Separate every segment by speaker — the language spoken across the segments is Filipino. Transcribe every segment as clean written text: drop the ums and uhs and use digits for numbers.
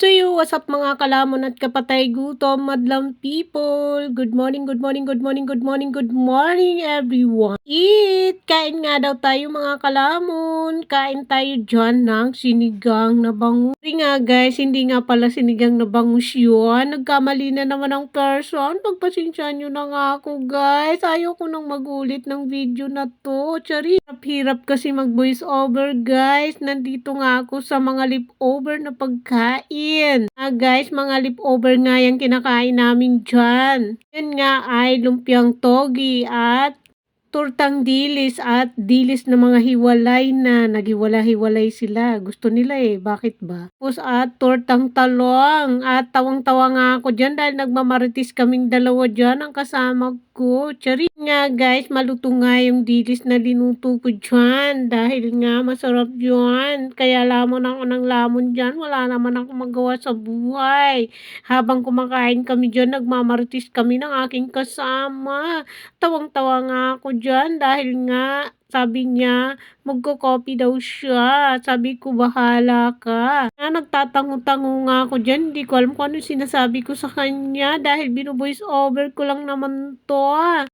Speaker 1: So what's up mga kalamon at kapatay gutom, madlang people. Good morning, good morning, good morning, good morning, good morning everyone. Eat! Kain nga daw tayo mga kalamon. Kain tayo dyan ng sinigang na bangus. Sorry nga guys, hindi nga pala sinigang na bangus yun. Nagkamali na naman ang person. Pagpasensyahan nyo na nga ako guys. Ayaw ko nang magulit ng video na to. Chari, hirap kasi mag voice over guys. Nandito nga ako sa mga leftover na pagkain. Guys, mga leftover nga yung kinakain namin dyan. Yan nga ay lumpiang togi at tortang dilis at dilis na mga hiwalay na naghiwalay-hiwalay sila. Gusto nila bakit ba? Tapos at tortang talong at tawang-tawa nga ako dyan dahil nagmamaritis kaming dalawa dyan ang kasama ko. Chari nga guys, maluto nga yung dilis na linuto ko dyan dahil nga masarap yun. Kaya lamon ako ng lamon dyan. Wala naman ako magawa sa buhay. Habang kumakain kami dyan, nagmamaritis kami ng aking kasama. Tawang-tawa nga ako dyan dahil nga sabi niya magko-copy daw siya. Sabi ko bahala ka. Nagtatango-tango nga ako dyan. Hindi ko alam kung ano sinasabi ko sa kanya dahil binu-voice over ko lang naman to.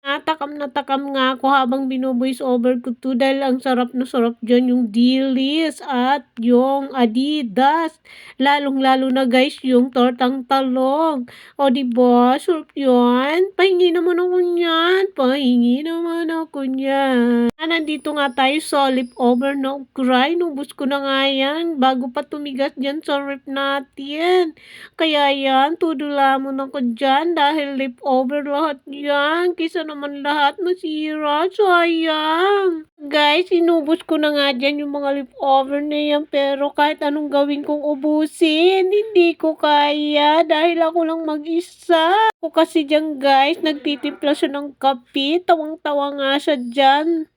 Speaker 1: Natakam nga ako habang binu-voice over ko to dahil ang sarap na sarap dyan yung dilis at yung Adidas. Lalong-lalo na guys yung tortang talong. O diba? Sarap yun. Pahingi naman ako niyan. Pahingi naman ako niyan. Nandito nga tayo sa leftover na ukray. Nubos ko na nga yan bago pa tumigas dyan sa ref natin. Kaya yan, tudula mo na ko dyan dahil leftover lahat yan. Kisa naman lahat masira. Sayang. Guys, inubos ko na nga dyan yung mga leftover na yan. Pero kahit anong gawin kong ubusin, hindi ko kaya dahil ako lang mag-isa. Ako kasi dyan guys, nagtitimpla siya ng kape. Tawang-tawa nga siya dyan.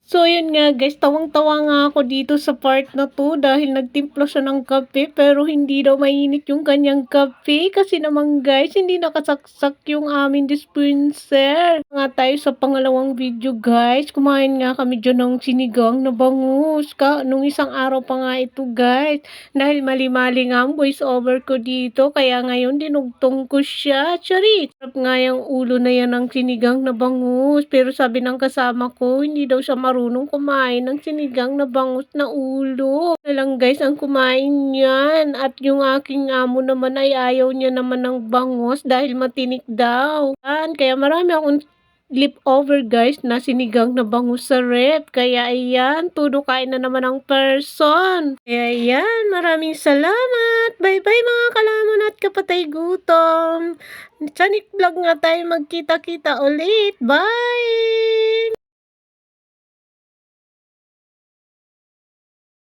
Speaker 1: So yun nga guys, tawang-tawa nga ako dito sa part na to dahil nagtimpla siya ng kape pero hindi daw mainit yung kanyang kape kasi naman guys, hindi nakasaksak yung aming dispenser. Nga tayo sa pangalawang video guys, kumain nga kami dyan ng sinigang na bangus. Nung isang araw pa nga ito guys, dahil mali-mali nga ang voice over ko dito kaya ngayon dinugtong ko siya. Charit! Sarap nga yung ulo na yan ng sinigang na bangus pero sabi ng kasama ko, hindi daw siya marunong kumain ng sinigang na bangus na ulo. Lang guys ang kumain yan. At yung aking amo naman ay ayaw niya naman ng bangus dahil matinik daw. Kaya marami akong leftover guys na sinigang na bangus sa ref. Kaya ayan, todo kain na naman ang person. Kaya ayan, maraming salamat. Bye bye mga kalamon at kapatay gutom. Sa next vlog nga tayo magkita-kita ulit. Bye!